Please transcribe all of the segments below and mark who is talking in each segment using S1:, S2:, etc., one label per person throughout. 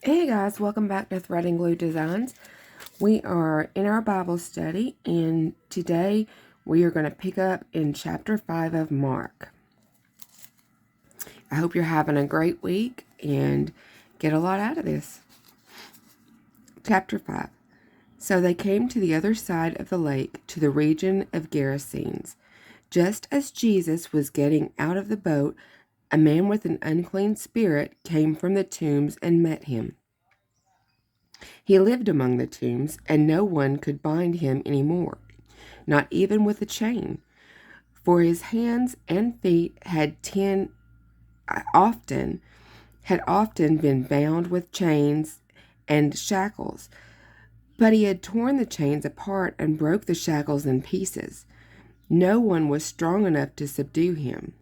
S1: Hey guys, welcome back to Thread and Glue Designs. We are in our Bible study, and today we are going to pick up in chapter 5 of Mark. I hope you're having a great week and get a lot out of this. Chapter 5. So they came to the other side of the lake, to the region of Gerasenes. Just as Jesus was getting out of the boat, a man with an unclean spirit came from the tombs and met him. He lived among the tombs, and no one could bind him any more, not even with a chain, for his hands and feet had often been bound with chains and shackles. But he had torn the chains apart and broke the shackles in pieces. No one was strong enough to subdue him.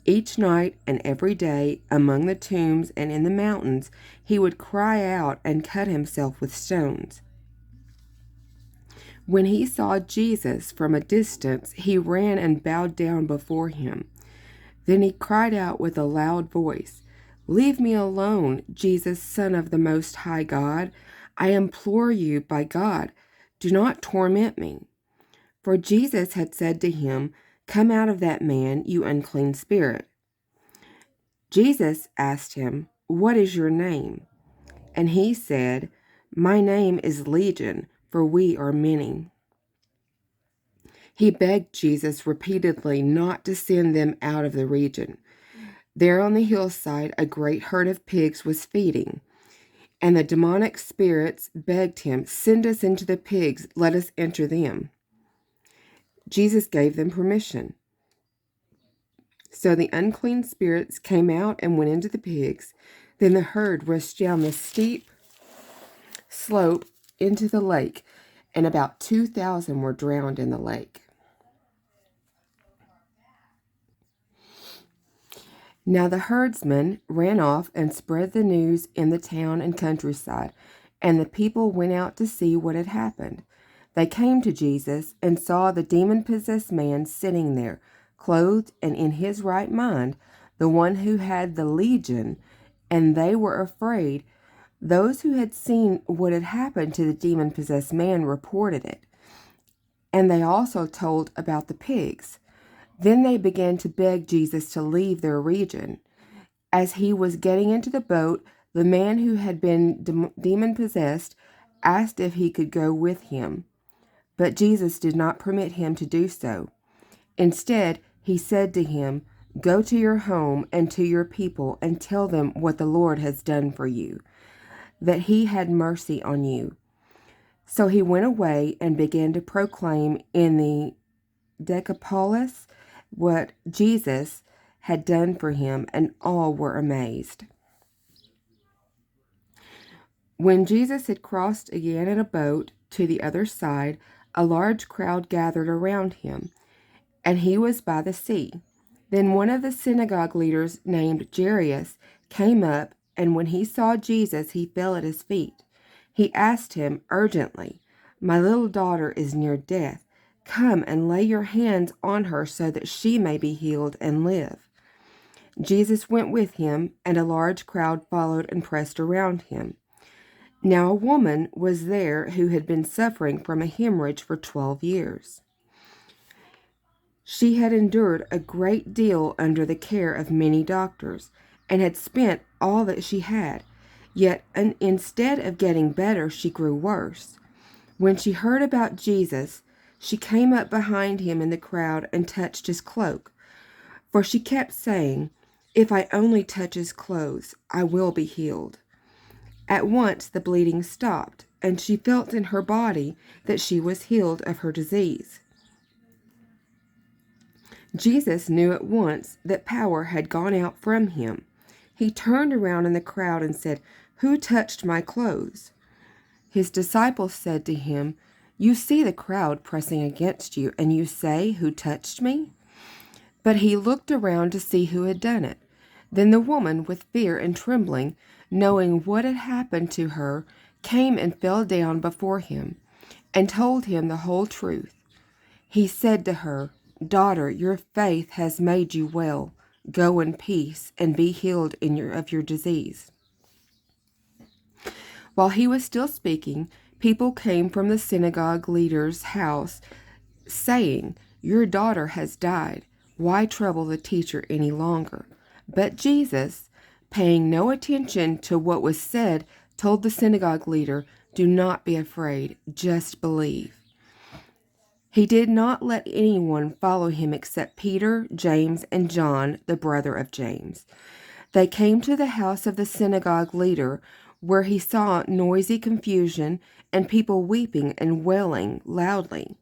S1: Each night and every day, among the tombs and in the mountains, he would cry out and cut himself with stones. When he saw Jesus from a distance, he ran and bowed down before him. Then he cried out with a loud voice, "Leave me alone, Jesus, Son of the Most High God. I implore you, by God, do not torment me." For Jesus had said to him, "Come out of that man, you unclean spirit." Jesus asked him, "What is your name?" And he said, "My name is Legion, for we are many." He begged Jesus repeatedly not to send them out of the region. There on the hillside, a great herd of pigs was feeding, and the demonic spirits begged him, "Send us into the pigs, let us enter them." Jesus gave them permission. So the unclean spirits came out and went into the pigs. Then the herd rushed down the steep slope into the lake, and about 2,000 were drowned in the lake. Now the herdsmen ran off and spread the news in the town and countryside, and the people went out to see what had happened. They came to Jesus and saw the demon-possessed man sitting there, clothed and in his right mind, the one who had the legion, and they were afraid. Those who had seen what had happened to the demon-possessed man reported it, and they also told about the pigs. Then they began to beg Jesus to leave their region. As he was getting into the boat, the man who had been demon-possessed asked if he could go with him. But Jesus did not permit him to do so. Instead, he said to him, "Go to your home and to your people and tell them what the Lord has done for you, that he had mercy on you." So he went away and began to proclaim in the Decapolis what Jesus had done for him, and all were amazed. When Jesus had crossed again in a boat to the other side, a large crowd gathered around him, and he was by the sea. Then one of the synagogue leaders named Jairus came up, and when he saw Jesus, he fell at his feet. He asked him urgently, "My little daughter is near death. Come and lay your hands on her so that she may be healed and live." Jesus went with him, and a large crowd followed and pressed around him. Now a woman was there who had been suffering from a hemorrhage for 12 years. She had endured a great deal under the care of many doctors, and had spent all that she had. Yet instead of getting better, she grew worse. When she heard about Jesus, she came up behind him in the crowd and touched his cloak. For she kept saying, "If I only touch his clothes, I will be healed." At once the bleeding stopped, and she felt in her body that she was healed of her disease. Jesus knew at once that power had gone out from him. He turned around in the crowd and said, "Who touched my clothes?" His disciples said to him, "You see the crowd pressing against you, and you say, 'Who touched me?'" But he looked around to see who had done it. Then the woman, with fear and trembling, knowing what had happened to her, came and fell down before him and told him the whole truth. He said to her, "Daughter, your faith has made you well. Go in peace and be healed of your disease." While he was still speaking, people came from the synagogue leader's house, saying, "Your daughter has died. Why trouble the teacher any longer?" But Jesus, paying no attention to what was said, told the synagogue leader, "Do not be afraid, just believe." He did not let anyone follow him except Peter, James, and John, the brother of James. They came to the house of the synagogue leader, where he saw noisy confusion and people weeping and wailing loudly.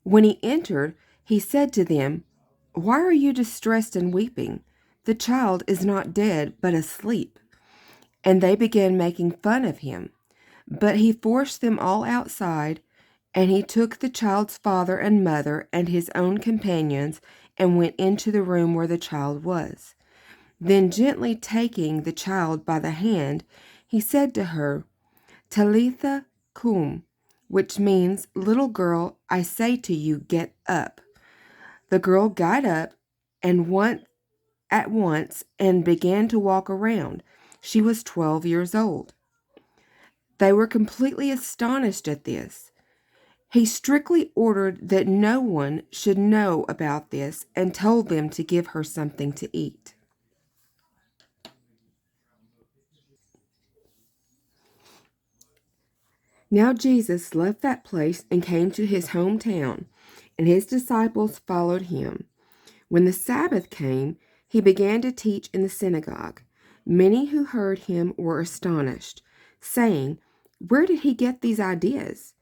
S1: When he entered, he said to them, "Why are you distressed and weeping? The child is not dead, but asleep." And they began making fun of him. But he forced them all outside, and he took the child's father and mother and his own companions and went into the room where the child was. Then, gently taking the child by the hand, he said to her, "Talitha cum," which means, "Little girl, I say to you, get up." The girl got up and at once and began to walk around. She was 12 years old. They were completely astonished at this. He strictly ordered that no one should know about this and told them to give her something to eat. Now Jesus left that place and came to his hometown, and his disciples followed him. When the Sabbath came, he began to teach in the synagogue. Many who heard him were astonished, saying, "Where did he get these ideas?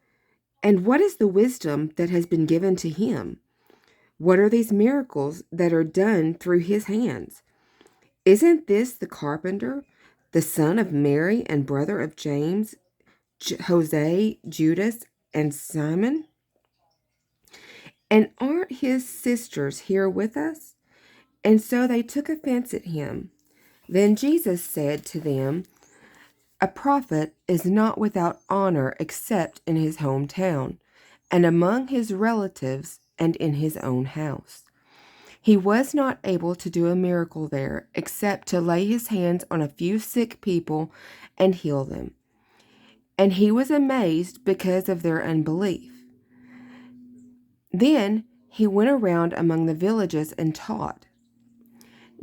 S1: And what is the wisdom that has been given to him? What are these miracles that are done through his hands? Isn't this the carpenter, the son of Mary and brother of James, Jose, Judas, and Simon? And aren't his sisters here with us?" And so they took offense at him. Then Jesus said to them, "A prophet is not without honor except in his hometown, and among his relatives, and in his own house." He was not able to do a miracle there except to lay his hands on a few sick people and heal them. And he was amazed because of their unbelief. Then he went around among the villages and taught.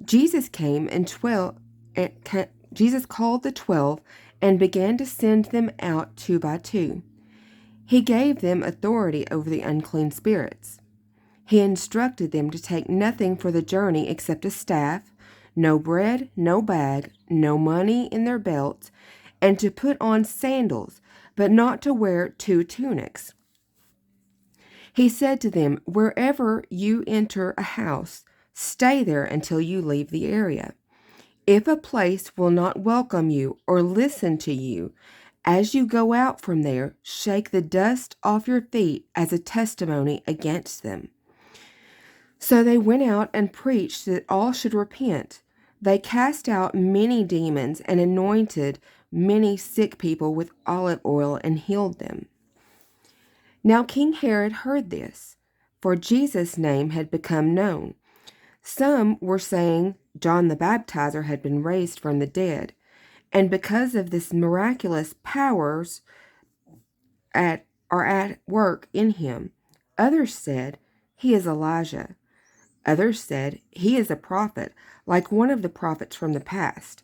S1: Jesus Jesus called the 12 and began to send them out 2 by 2. He gave them authority over the unclean spirits. He instructed them to take nothing for the journey except a staff, no bread, no bag, no money in their belts, and to put on sandals, but not to wear 2 tunics. He said to them, "Wherever you enter a house, stay there until you leave the area. If a place will not welcome you or listen to you, as you go out from there, shake the dust off your feet as a testimony against them." So they went out and preached that all should repent. They cast out many demons and anointed many sick people with olive oil and healed them. Now King Herod heard this, for Jesus' name had become known. Some were saying John the Baptizer had been raised from the dead, and because of this miraculous powers are at work in him. Others said, "He is Elijah." Others said, "He is a prophet, like one of the prophets from the past."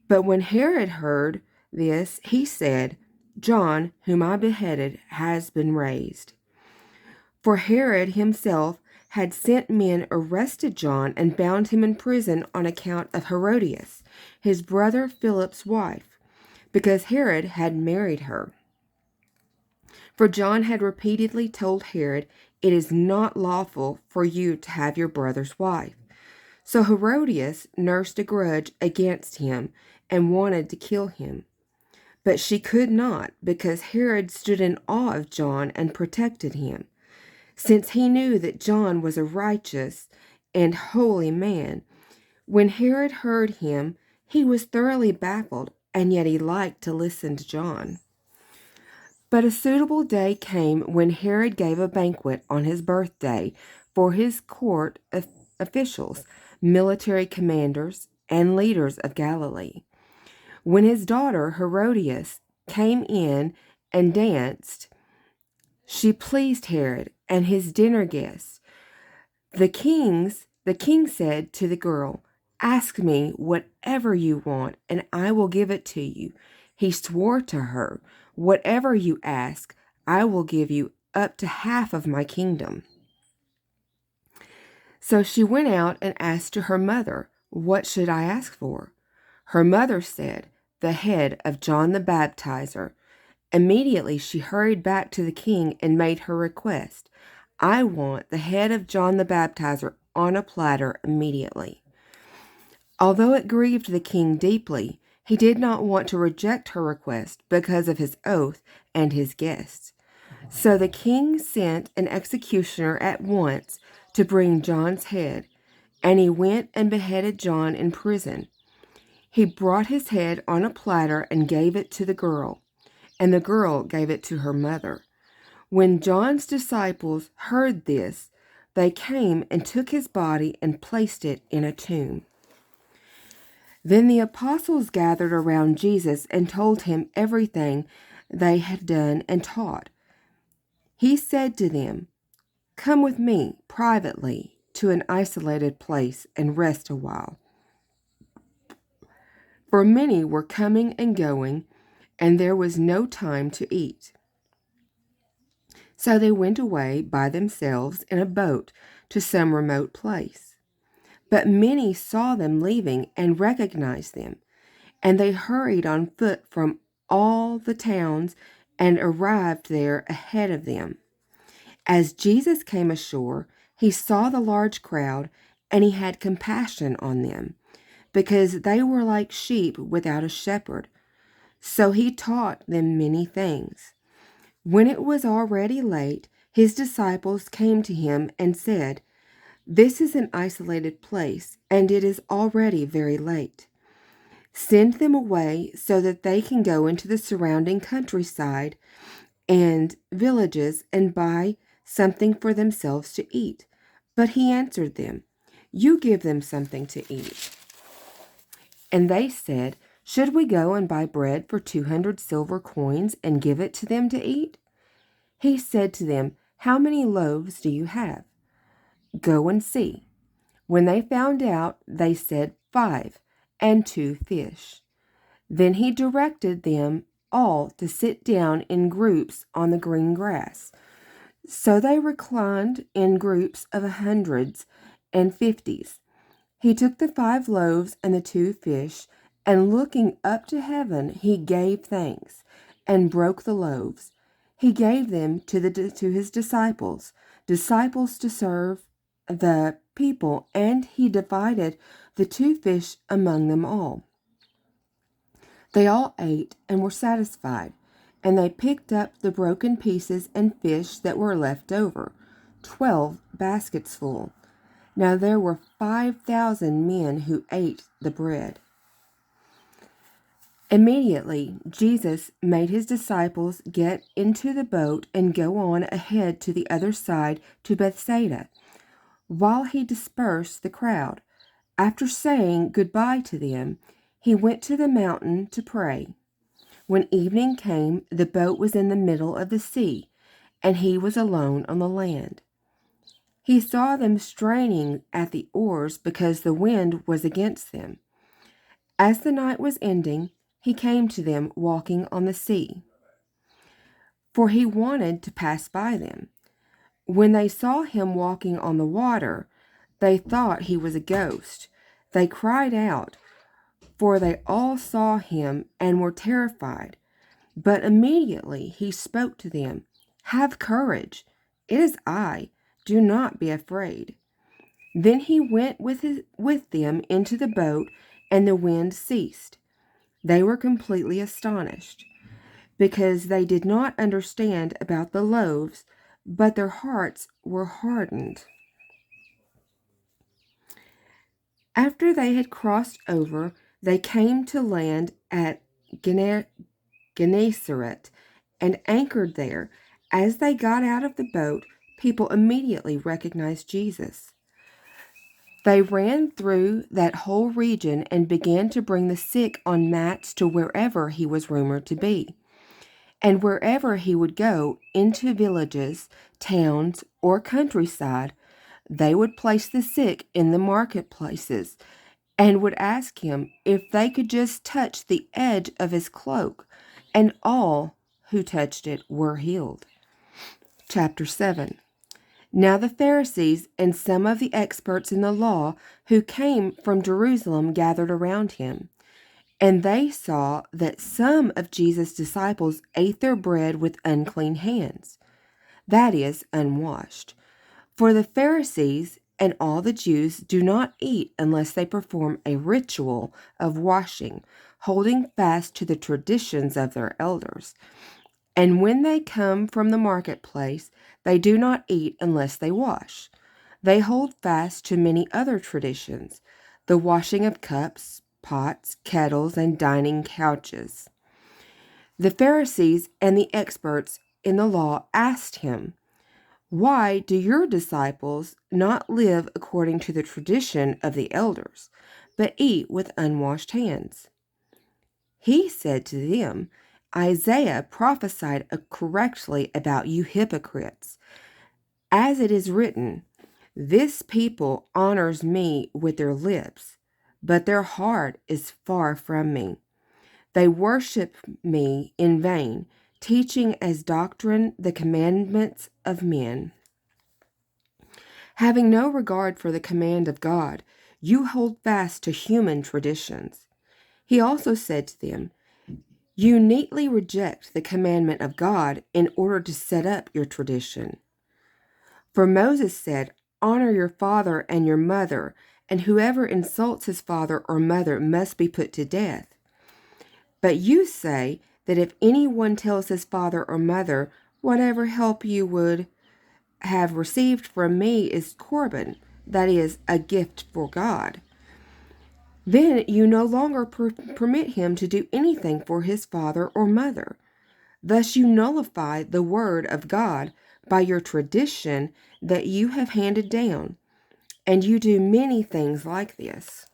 S1: But when Herod heard this, he said, "John, whom I beheaded, has been raised." For Herod himself had sent men, arrested John, and bound him in prison on account of Herodias, his brother Philip's wife, because Herod had married her. For John had repeatedly told Herod, "It is not lawful for you to have your brother's wife." So Herodias nursed a grudge against him and wanted to kill him. But she could not, because Herod stood in awe of John and protected him, since he knew that John was a righteous and holy man. When Herod heard him, he was thoroughly baffled, and yet he liked to listen to John. But a suitable day came when Herod gave a banquet on his birthday for his court officials, military commanders, and leaders of Galilee. When his daughter Herodias came in and danced, she pleased Herod and his dinner guests. The king said to the girl, "Ask me whatever you want, and I will give it to you." He swore to her, "Whatever you ask, I will give you up to half of my kingdom." So she went out and asked her mother, "What should I ask for?" Her mother said, "The head of John the Baptizer." Immediately she hurried back to the king and made her request. "I want the head of John the Baptizer on a platter immediately." Although it grieved the king deeply, he did not want to reject her request because of his oath and his guests. So the king sent an executioner at once to bring John's head, and he went and beheaded John in prison. He brought his head on a platter and gave it to the girl, and the girl gave it to her mother. When John's disciples heard this, they came and took his body and placed it in a tomb. Then the apostles gathered around Jesus and told him everything they had done and taught. He said to them, "Come with me privately to an isolated place and rest a while." For many were coming and going, and there was no time to eat. So they went away by themselves in a boat to some remote place. But many saw them leaving and recognized them, and they hurried on foot from all the towns and arrived there ahead of them. As Jesus came ashore, he saw the large crowd, and he had compassion on them, because they were like sheep without a shepherd. So he taught them many things. When it was already late, his disciples came to him and said, "This is an isolated place, and it is already very late. Send them away so that they can go into the surrounding countryside and villages and buy something for themselves to eat." But he answered them, "You give them something to eat." And they said, "Should we go and buy bread for 200 silver coins and give it to them to eat?" He said to them, "How many loaves do you have? Go and see." When they found out, they said, 5, and 2 fish. Then he directed them all to sit down in groups on the green grass. So they reclined in groups of hundreds and fifties. He took the 5 loaves and the 2 fish, and looking up to heaven, he gave thanks and broke the loaves. He gave them to his disciples to serve the people, and he divided the 2 fish among them all. They all ate and were satisfied, and they picked up the broken pieces and fish that were left over, 12 baskets full. Now there were 5,000 men who ate the bread. Immediately, Jesus made his disciples get into the boat and go on ahead to the other side to Bethsaida, while he dispersed the crowd. After saying goodbye to them, he went to the mountain to pray. When evening came, the boat was in the middle of the sea, and he was alone on the land. He saw them straining at the oars because the wind was against them. As the night was ending, he came to them walking on the sea, for he wanted to pass by them. When they saw him walking on the water, they thought he was a ghost. They cried out, for they all saw him and were terrified. But immediately he spoke to them, "Have courage, it is I. Do not be afraid." Then he went with them into the boat, and the wind ceased. They were completely astonished, because they did not understand about the loaves, but their hearts were hardened. After they had crossed over, they came to land at Gennesaret and anchored there. As they got out of the boat, people immediately recognized Jesus. They ran through that whole region and began to bring the sick on mats to wherever he was rumored to be. And wherever he would go, into villages, towns, or countryside, they would place the sick in the marketplaces and would ask him if they could just touch the edge of his cloak, and all who touched it were healed. Chapter 7. Now the Pharisees and some of the experts in the law who came from Jerusalem gathered around him. And they saw that some of Jesus' disciples ate their bread with unclean hands, that is, unwashed. For the Pharisees and all the Jews do not eat unless they perform a ritual of washing, holding fast to the traditions of their elders. And when they come from the marketplace, they do not eat unless they wash. They hold fast to many other traditions, the washing of cups, pots, kettles, and dining couches. The Pharisees and the experts in the law asked him, "Why do your disciples not live according to the tradition of the elders, but eat with unwashed hands?" He said to them, "Isaiah prophesied correctly about you hypocrites. As it is written, 'This people honors me with their lips, but their heart is far from me. They worship me in vain, teaching as doctrine the commandments of men. Having no regard for the command of God, you hold fast to human traditions.'" He also said to them, "You neatly reject the commandment of God in order to set up your tradition. For Moses said, 'Honor your father and your mother, and whoever insults his father or mother must be put to death.' But you say that if anyone tells his father or mother, 'Whatever help you would have received from me is Corban,' that is, a gift for God, then you no longer permit him to do anything for his father or mother. Thus you nullify the word of God by your tradition that you have handed down, and you do many things like this."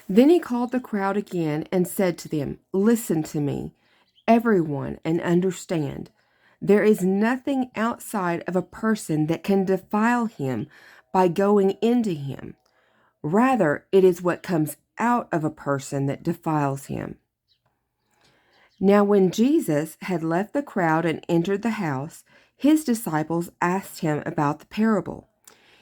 S1: Then he called the crowd again and said to them, "Listen to me, everyone, and understand. There is nothing outside of a person that can defile him by going into him. Rather, it is what comes out of a person that defiles him." Now when Jesus had left the crowd and entered the house, his disciples asked him about the parable.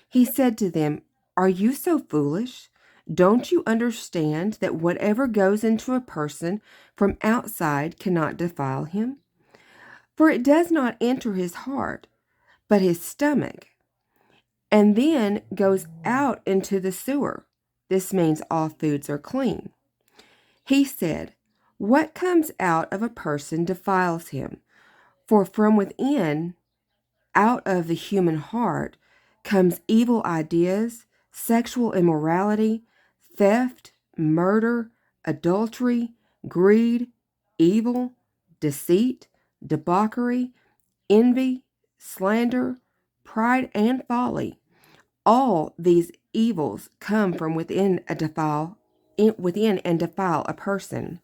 S1: He said to them, "Are you so foolish? Don't you understand that whatever goes into a person from outside cannot defile him? For it does not enter his heart, but his stomach, and then goes out into the sewer. This means all foods are clean." He said, "What comes out of a person defiles him, for from within, out of the human heart, comes evil ideas, sexual immorality, theft, murder, adultery, greed, evil, deceit, debauchery, envy, slander, pride, and folly. All these evils come from within and defile a person."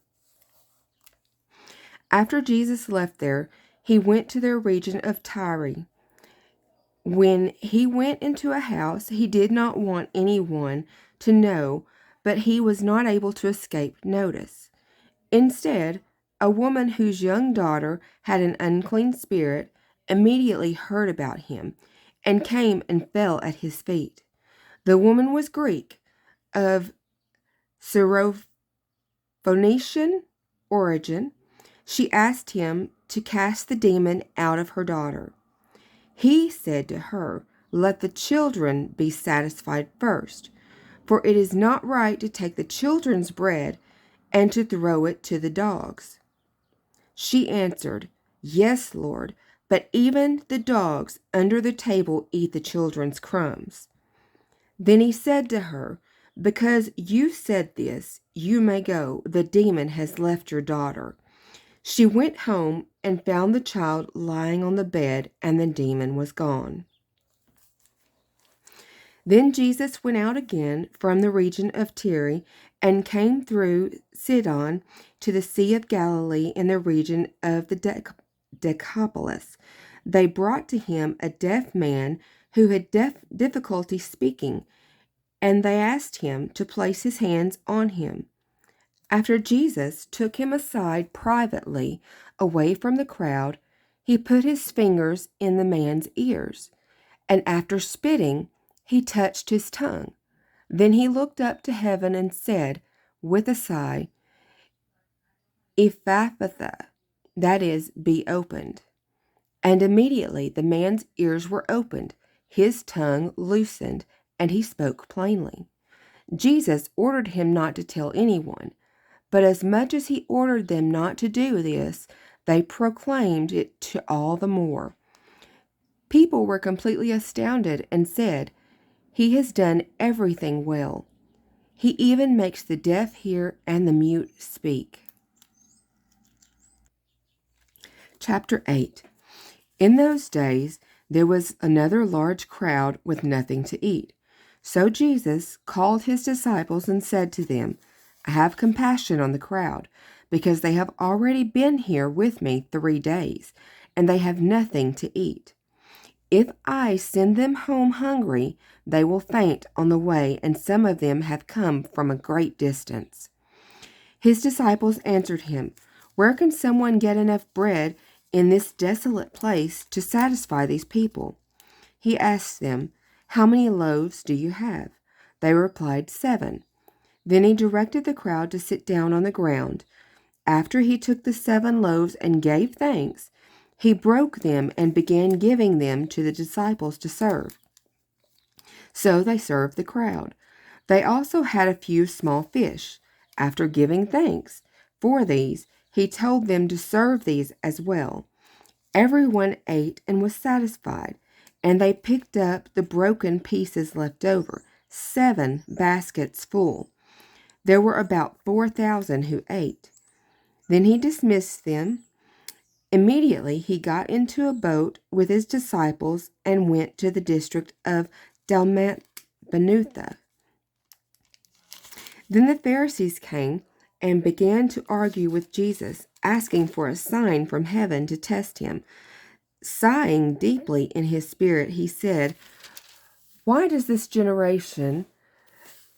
S1: After Jesus left there, he went to the region of Tyre. When he went into a house, he did not want anyone to know, but he was not able to escape notice. Instead, a woman whose young daughter had an unclean spirit immediately heard about him and came and fell at his feet. The woman was Greek, of Syrophoenician origin. She asked him to cast the demon out of her daughter. He said to her, "Let the children be satisfied first, for it is not right to take the children's bread and to throw it to the dogs." She answered, "Yes, Lord, but even the dogs under the table eat the children's crumbs." Then he said to her, "Because you said this, you may go. The demon has left your daughter." She went home and found the child lying on the bed, and the demon was gone. Then Jesus went out again from the region of Tyre and came through Sidon to the Sea of Galilee in the region of the Decapolis. They brought to him a deaf man who had difficulty speaking, and they asked him to place his hands on him. After Jesus took him aside privately, away from the crowd, he put his fingers in the man's ears, and after spitting, he touched his tongue. Then he looked up to heaven and said, with a sigh, Ephphatha, that is, be opened. And immediately the man's ears were opened, his tongue loosened, and he spoke plainly. Jesus ordered him not to tell anyone, but as much as he ordered them not to do this, they proclaimed it to all the more. People were completely astounded and said, He has done everything well. He even makes the deaf hear and the mute speak. Chapter 8. In those days there was another large crowd with nothing to eat. So Jesus called his disciples and said to them, I have compassion on the crowd, because they have already been here with me 3 days, and they have nothing to eat. If I send them home hungry, they will faint on the way, and some of them have come from a great distance. His disciples answered him, Where can someone get enough bread in this desolate place to satisfy these people? He asked them, How many loaves do you have? They replied, 7. Then he directed the crowd to sit down on the ground. After he took the 7 loaves and gave thanks, he broke them and began giving them to the disciples to serve. So they served the crowd. They also had a few small fish. After giving thanks for these, he told them to serve these as well. Everyone ate and was satisfied, and they picked up the broken pieces left over, 7 baskets full. There were about 4,000 who ate. Then he dismissed them. Immediately he got into a boat with his disciples and went to the district of Dalmanutha. Then the Pharisees came and began to argue with Jesus, asking for a sign from heaven to test him. Sighing deeply in his spirit, he said, Why does this generation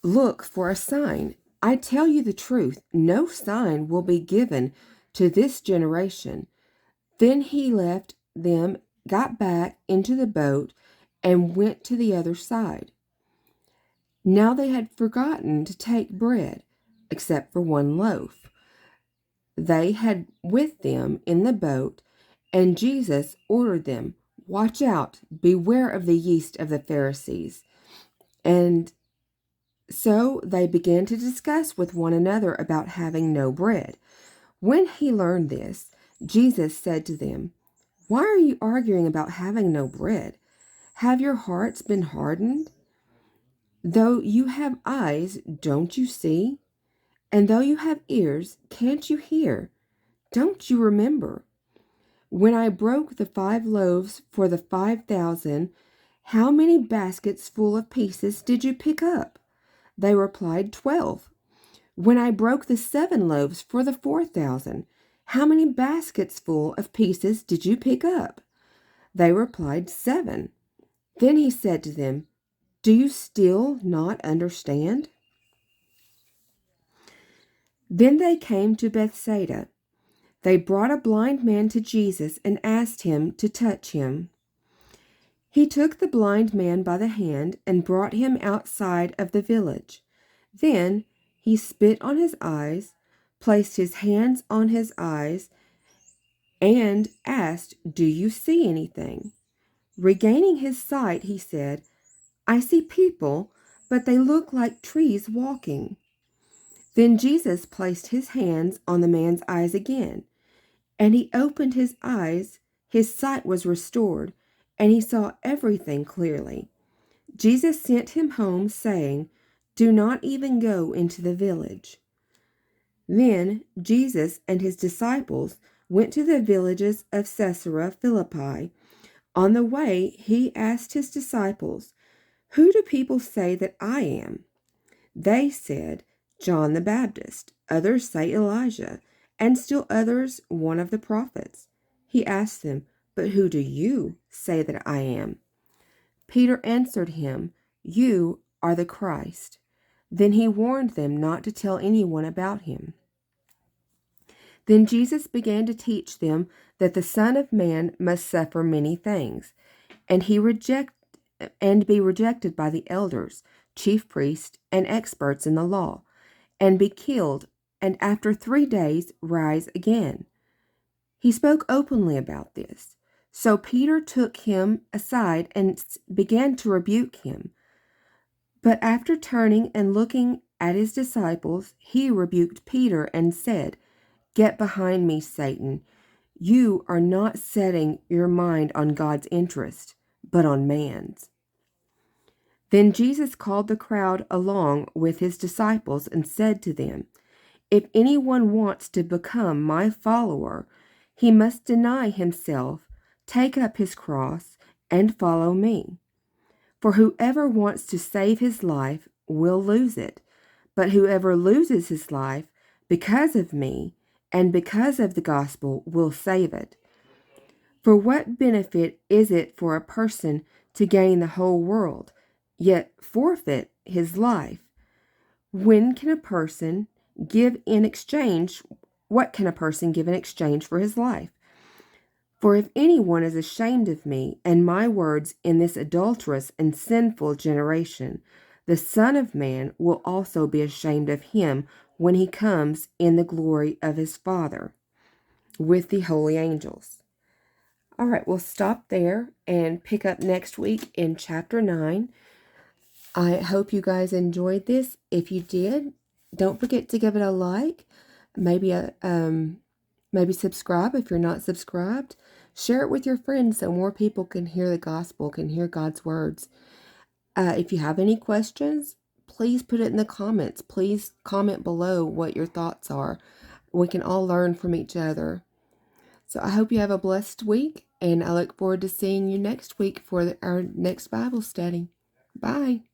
S1: look for a sign? I tell you the truth, no sign will be given to this generation. Then he left them, got back into the boat, and went to the other side. Now they had forgotten to take bread, except for 1 loaf. They had with them in the boat, and Jesus ordered them, Watch out, beware of the yeast of the Pharisees. And so they began to discuss with one another about having no bread. When he learned this, Jesus said to them, Why are you arguing about having no bread? Have your hearts been hardened? Though you have eyes, don't you see? And though you have ears, can't you hear? Don't you remember? When I broke the 5 loaves for the 5,000, how many baskets full of pieces did you pick up? They replied, 12. When I broke the 7 loaves for the 4,000, how many baskets full of pieces did you pick up? They replied, 7. Then he said to them, Do you still not understand? Then they came to Bethsaida. They brought a blind man to Jesus and asked him to touch him. He took the blind man by the hand and brought him outside of the village. Then he spit on his eyes, placed his hands on his eyes, and asked, Do you see anything? Regaining his sight, he said, I see people, but they look like trees walking. Then Jesus placed his hands on the man's eyes again, and he opened his eyes. His sight was restored, and he saw everything clearly. Jesus sent him home, saying, Do not even go into the village. Then Jesus and his disciples went to the villages of Caesarea Philippi. On the way, he asked his disciples, "Who do people say that I am?" They said, "John the Baptist. Others say Elijah, and still others one of the prophets." He asked them, "But who do you say that I am?" Peter answered him, "You are the Christ." Then he warned them not to tell anyone about him. Then Jesus began to teach them that the Son of Man must suffer many things, and be rejected by the elders, chief priests, and experts in the law, and be killed, and after 3 days rise again. He spoke openly about this. So Peter took him aside and began to rebuke him. But after turning and looking at his disciples, he rebuked Peter and said, "Get behind me, Satan. You are not setting your mind on God's interest, but on man's." Then Jesus called the crowd along with his disciples and said to them, "If anyone wants to become my follower, he must deny himself, take up his cross, and follow me. For whoever wants to save his life will lose it, but whoever loses his life because of me and because of the gospel will save it. For what benefit is it for a person to gain the whole world, yet forfeit his life? When can a person give in exchange? What can a person give in exchange for his life? For if anyone is ashamed of me and my words in this adulterous and sinful generation, the Son of Man will also be ashamed of him when he comes in the glory of his Father with the holy angels." All right, we'll stop there and pick up next week in chapter 9. I hope you guys enjoyed this. If you did, don't forget to give it a like, maybe subscribe if you're not subscribed. Share it with your friends so more people can hear the gospel, can hear God's words. If you have any questions, please put it in the comments. Please comment below what your thoughts are. We can all learn from each other. So I hope you have a blessed week, and I look forward to seeing you next week for our next Bible study. Bye.